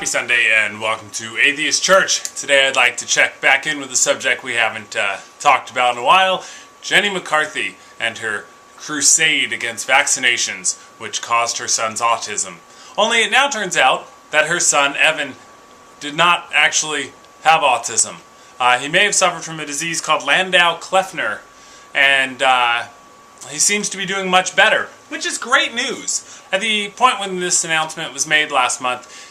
Happy Sunday and welcome to Atheist Church. Today I'd like to check back in with a subject we haven't talked about in a while, Jenny McCarthy and her crusade against vaccinations, which caused her son's autism. Only it now turns out that her son, Evan, did not actually have autism. He may have suffered from a disease called Landau-Kleffner, and he seems to be doing much better, which is great news. At the point when this announcement was made last month,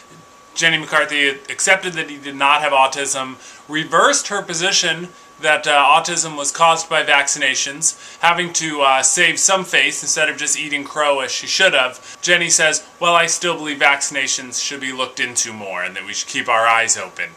Jenny McCarthy accepted that he did not have autism, reversed her position that autism was caused by vaccinations, having to save some face instead of just eating crow as she should have. Jenny says, well, I still believe vaccinations should be looked into more and that we should keep our eyes open.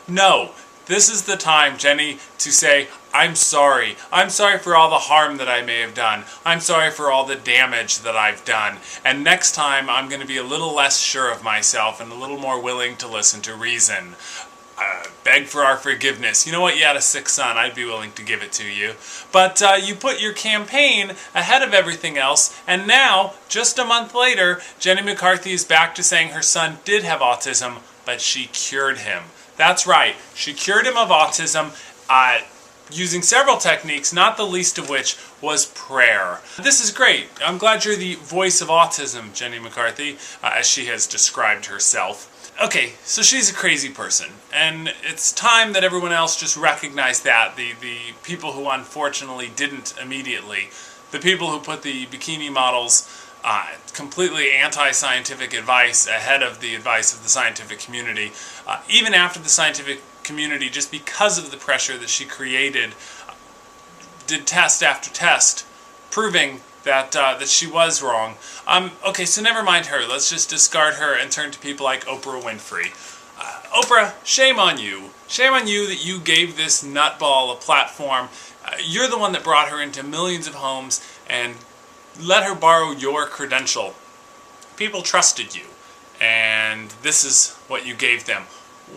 No. This is the time, Jenny, to say, I'm sorry. I'm sorry for all the harm that I may have done. I'm sorry for all the damage that I've done. And next time, I'm going to be a little less sure of myself and a little more willing to listen to reason. Beg for our forgiveness. You know what? You had a sick son. I'd be willing to give it to you. But you put your campaign ahead of everything else, and now, just a month later, Jenny McCarthy is back to saying her son did have autism, but she cured him. That's right. She cured him of autism using several techniques, not the least of which was prayer. This is great. I'm glad you're the voice of autism, Jenny McCarthy, as she has described herself. Okay, so she's a crazy person, and it's time that everyone else just recognized that. The people who unfortunately didn't immediately, the people who put the bikini models completely anti-scientific advice ahead of the advice of the scientific community, even after the scientific community, just because of the pressure that she created, did test after test, proving that that she was wrong. Okay, so never mind her. Let's just discard her and turn to people like Oprah Winfrey. Oprah, shame on you. Shame on you that you gave this nutball a platform. You're the one that brought her into millions of homes and let her borrow your credential. People trusted you, and this is what you gave them.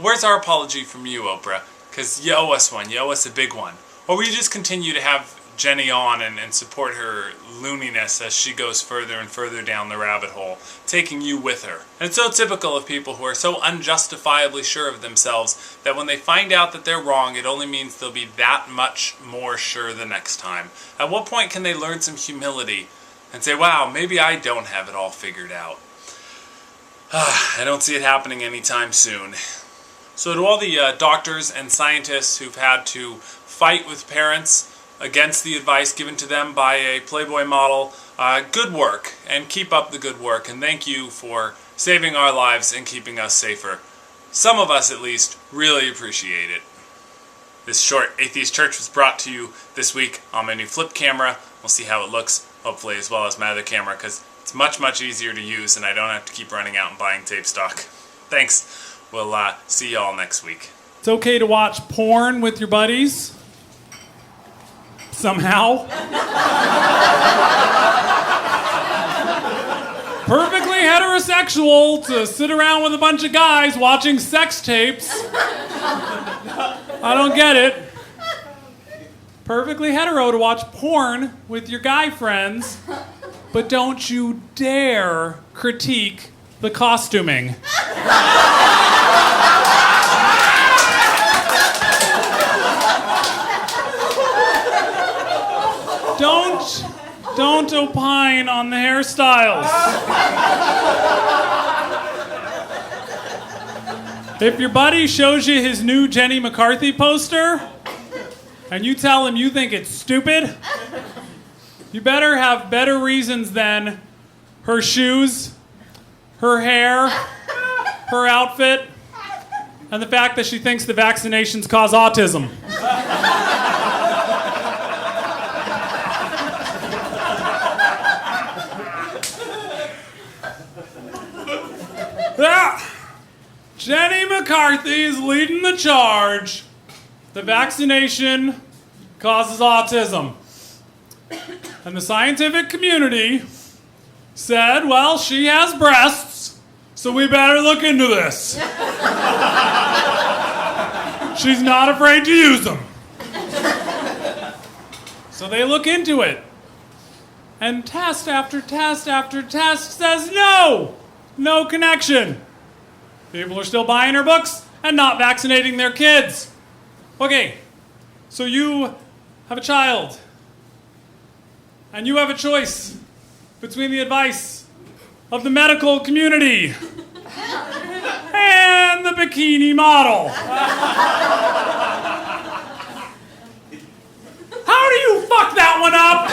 Where's our apology from you, Oprah? Because you owe us one. You owe us a big one. Or will you just continue to have Jenny on and support her looniness as she goes further and further down the rabbit hole, taking you with her? And it's so typical of people who are so unjustifiably sure of themselves that when they find out that they're wrong, it only means they'll be that much more sure the next time. At what point can they learn some humility and say, wow, maybe I don't have it all figured out? I don't see it happening anytime soon. So to all the doctors and scientists who've had to fight with parents against the advice given to them by a Playboy model, good work, and keep up the good work, and thank you for saving our lives and keeping us safer. Some of us, at least, really appreciate it. This short Atheist Church was brought to you this week on my new flip camera. We'll see how it looks, hopefully as well as my other camera, because it's much, much easier to use and I don't have to keep running out and buying tape stock. Thanks. We'll see y'all next week. It's okay to watch porn with your buddies. Somehow. Perfectly heterosexual to sit around with a bunch of guys watching sex tapes. I don't get it. Perfectly hetero to watch porn with your guy friends, but don't you dare critique the costuming. Don't opine on the hairstyles. If your buddy shows you his new Jenny McCarthy poster, and you tell him you think it's stupid, you better have better reasons than her shoes, her hair, her outfit, and the fact that she thinks the vaccinations cause autism. Jenny McCarthy is leading the charge. The vaccination causes autism. And the scientific community said, well, she has breasts, so we better look into this. She's not afraid to use them. So they look into it. And test after test after test says no connection. People are still buying her books and not vaccinating their kids. Okay, so you have a child, and you have a choice between the advice of the medical community and the bikini model. How do you fuck that one up?